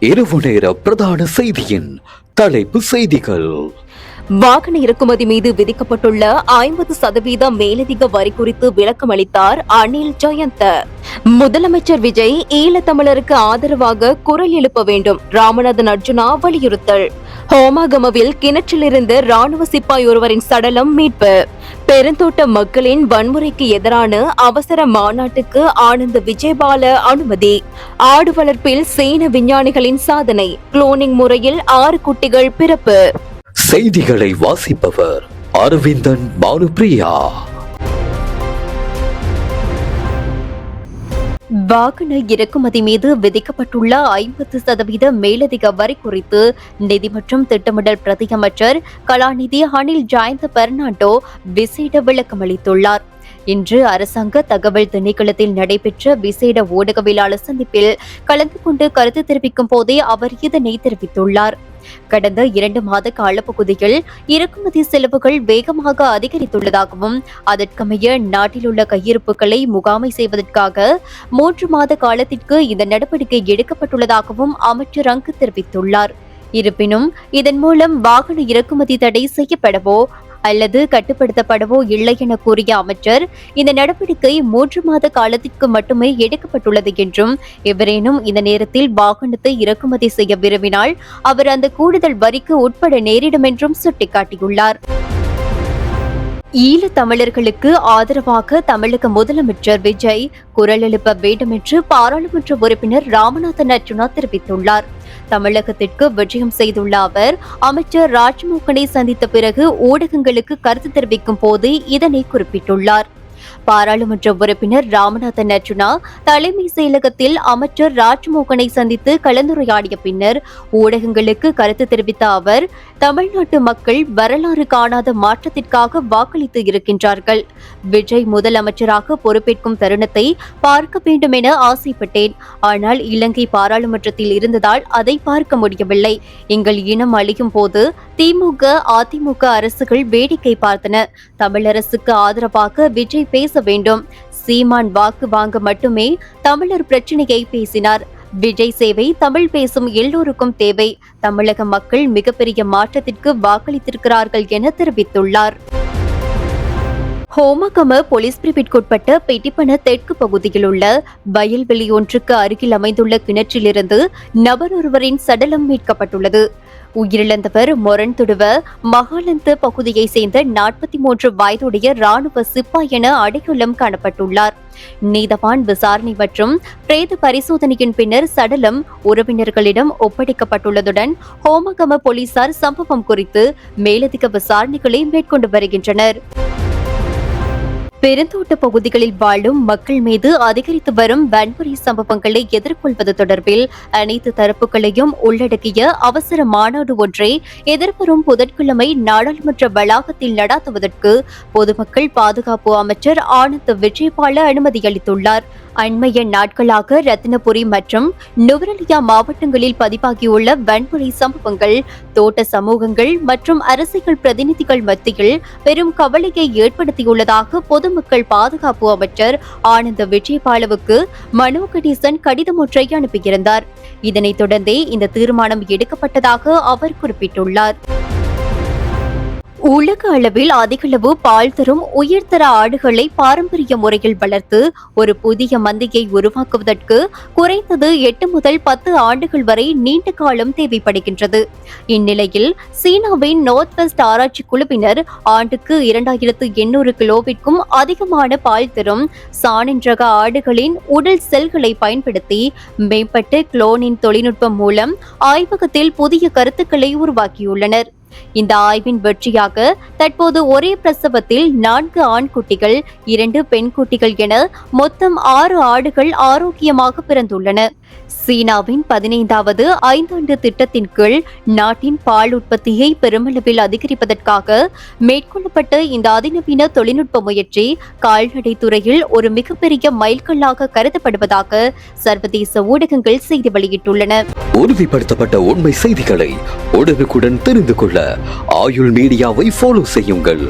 இரவு நேர பிரதான செய்தியின் தலைப்பு செய்திகள். வாகன இறக்குமதி மீது விதிக்கப்பட்டுள்ள 50% மேலதிக வரி குறித்து விளக்கம் அளித்தார் அனில் ஜெயந்த். முதலமைச்சர் விஜய் ஈழத்தமிழருக்கு ஆதரவாக குரல் எழுப்ப வேண்டும், ராமநாதன் அர்ஜுனா வலியுறுத்தல். ஹோமாகமவில் கிணற்றிலிருந்து ராணுவ சிப்பாய் ஒருவரின் சடலம் மீட்பு. பெருந்தோட்ட மக்களின் வன்முறைக்கு எதிரான அவசர மாநாட்டுக்கு ஆனந்த் விஜயபால அனுமதி. ஆடு வளர்ப்பில் சீன விஞ்ஞானிகளின் சாதனை, குளோனிங் முறையில் 6 குட்டிகள் பிறப்பு. செய்திகளை வாசிப்பவர் அரவிந்தன் பானுப்பிரியா. வாகன இறக்குமதி மீது விதிக்கப்பட்டுள்ள 50% மேலதிக வரி குறித்து நிதி மற்றும் திட்டமிடல் பிரதி அமைச்சர் கலாநிதி அனில் ஜெயந்த் பெர்னாண்டோ விசேட விளக்கம் அளித்துள்ளார். இன்று அரசாங்க தகவல் திணைக்களத்தில் நடைபெற்ற விசேட ஊடகவியலாளர் சந்திப்பில் கலந்து கொண்டு கருத்து தெரிவிக்கும் போதே அவர் இதனை தெரிவித்துள்ளார். கடந்த 2 மாத காலப்பகுதியில் இறக்குமதி செலவுகள் வேகமாக அதிகரித்துள்ளதாகவும் அதற்கமைய நாட்டில் உள்ள கையிருப்புகளை முகாமை செய்வதற்காக 3 மாத காலத்திற்கு இந்த நடவடிக்கை எடுக்கப்பட்டுள்ளதாகவும் அமைச்சர் அங்கு தெரிவித்துள்ளார். இருப்பினும் இதன் மூலம் வாகன இறக்குமதி தடை செய்யப்படவோ அல்லது கட்டுப்படுத்தப்படவோ இல்லை என கூறிய அமைச்சர், இந்த நடவடிக்கை 3 மாத காலத்திற்கு மட்டுமே எடுக்கப்பட்டுள்ளது என்றும் எவரேனும் இந்த நேரத்தில் வாகனத்தை இறக்குமதி செய்ய விரும்பினால் அவர் அந்த கூடுதல் வரிக்கு உட்பட நேரிடும் என்றும் சுட்டிக்காட்டியுள்ளார். ஈழ தமிழர்களுக்கு ஆதரவாக தமிழக முதலமைச்சர் விஜய் குரல் எழுப்ப வேண்டும் என்று பாராளுமன்ற உறுப்பினர் ராமநாதன் அர்ஜுனா தெரிவித்துள்ளார். தமிழகத்திற்கு விஜயம் செய்துள்ள அவர் அமைச்சர் ராஜ்மோகனை சந்தித்த பிறகு ஊடகங்களுக்கு கருத்து தெரிவிக்கும் போது இதனை குறிப்பிட்டுள்ளார். பாராளுமன்ற உறுப்பினர் ராமநாதன் அர்ஜுனா தலைமை செயலகத்தில் அமைச்சர் ராஜ்மோகனை சந்தித்து கலந்துரையாடிய பின்னர் ஊடகங்களுக்கு கருத்து தெரிவித்த அவர், தமிழ்நாட்டு மக்கள் வரலாறு காணாத மாற்றத்திற்காக வாக்களித்து இருக்கின்றார்கள். விஜய் முதலமைச்சராக பொறுப்பேற்கும் தருணத்தை பார்க்க வேண்டும் என ஆசைப்பட்டேன். ஆனால் இலங்கை பாராளுமன்றத்தில் இருந்ததால் அதை பார்க்க முடியவில்லை. எங்கள் இனம் அழியும் போது திமுக அதிமுக அரசுகள் வேடிக்கை பார்த்தன. தமிழரசுக்கு ஆதரவாக விஜய் பேச வேண்டும். சீமான் வாக்கு வாங்க மட்டுமே தமிழர் பிரச்சனையை பேசினார். விஜய் சேவை தமிழ் பேசும் எல்லோருக்கும் தேவை. தமிழக மக்கள் மிகப்பெரிய மாற்றத்திற்கு வாக்களித்திருக்கிறார்கள் என தெரிவித்துள்ளார். ஹோமகம போலீஸ் பிரிவிற்குட்பட்ட பெட்டிப்பன தெற்கு பகுதியில் உள்ள வயல்வெளி ஒன்றுக்கு அருகில் அமைந்துள்ள கிணற்றிலிருந்து நபர் ஒருவரின் சடலம் மீட்கப்பட்டுள்ளது. உயிரிழந்தவர் மொரன்துடுவ மகாலந்த பகுதியை சேர்ந்த 43 வயதுடைய ராணுவ சிப்பாய் என அடையாளம் காணப்பட்டுள்ளார். நீதவான் விசாரணை மற்றும் பிரேத பரிசோதனையின் பின்னர் சடலம் உறவினர்களிடம் ஒப்படைக்கப்பட்டுள்ளதுடன் ஹோமகம போலீசார் சம்பவம் குறித்து மேலதிக விசாரணைகளை மேற்கொண்டு வருகின்றனர். பெருந்தோட்ட பகுதிகளில் வாழும் மக்கள் மீது அதிகரித்து வரும் வன்முறை சம்பவங்களை எதிர்கொள்வது தொடர்பில் அனைத்து தரப்புகளையும் உள்ளடக்கிய அவசர மாநாடு ஒன்றை எதிர்வரும் புதன்கிழமை நாடாளுமன்ற வளாகத்தில் நடாத்துவதற்கு பொதுமக்கள் பாதுகாப்பு அமைச்சர் ஆனந்த் விஜயபால அனுமதி அளித்துள்ளார். அண்மைய நாட்களாக ரத்தினபுரி மற்றும் நுவரெலியா மாவட்டங்களில் பதிவாகியுள்ள வன்முறை சம்பவங்கள் தோட்ட சமூகங்கள் மற்றும் அரசியல் பிரதிநிதிகள் மத்தியில் பெரும் கவலையை ஏற்படுத்தியுள்ளதாக பொதுமக்கள் பாதுகாப்பு அமைச்சர் ஆனந்த் விஜயபாலவுக்கு மனோ கணேசன் கடிதம் ஒன்றை அனுப்பியிருந்தார். இதனைத் தொடர்ந்தே இந்த தீர்மானம் எடுக்கப்பட்டதாக அவர் குறிப்பிட்டுள்ளார். உலக அளவில் அதிகளவு பால் தரும் உயர்தர ஆடுகளை பாரம்பரிய முறையில் வளர்த்து ஒரு புதிய மந்தையை உருவாக்குவதற்கு குறைந்தது 8 முதல் 10 ஆண்டுகள் வரை நீண்ட காலம் தேவைப்படுகின்றது. இந்நிலையில் சீனாவின் நார்த் வெஸ்ட் ஆராய்ச்சி குழுவினர் ஆண்டுக்கு 2800 கிலோவிற்கும் அதிகமான பால் தரும் சானின் ரக ஆடுகளின் உடல் செல்களை பயன்படுத்தி மேம்பட்ட குளோனின் தொழில்நுட்பம் மூலம் ஆய்வகத்தில் புதிய கருத்துக்களை உருவாக்கியுள்ளனர். இந்த ஆய்வின் வெற்றியாக தற்போது ஒரே பிரசவத்தில் 4 ஆண் குட்டிகள் 2 பெண் குட்டிகள் என மொத்தம் 6 ஆடுகள் ஆரோக்கியமாக பிறந்துள்ளன. சீனாவின் 15வது ஐந்தாண்டு திட்டத்தின் கீழ் நாட்டின் பால் உற்பத்தியை பெருமளவில் அதிகரிப்பதற்காக மேற்கொள்ளப்பட்ட இந்த அதிநவீன தொழில்நுட்ப முயற்சி கால்நடை துறையில் ஒரு மிகப்பெரிய மைல்கல்லாக கருதப்படுவதாக சர்வதேச ஊடகங்கள் செய்தி வெளியிட்டுள்ளன. உறுதிப்படுத்தப்பட்ட உண்மை செய்திகளை உடனுக்குடன் தெரிந்து கொள்ள ஆயுள் மீடியாவை ஃபாலோ செய்யுங்கள்.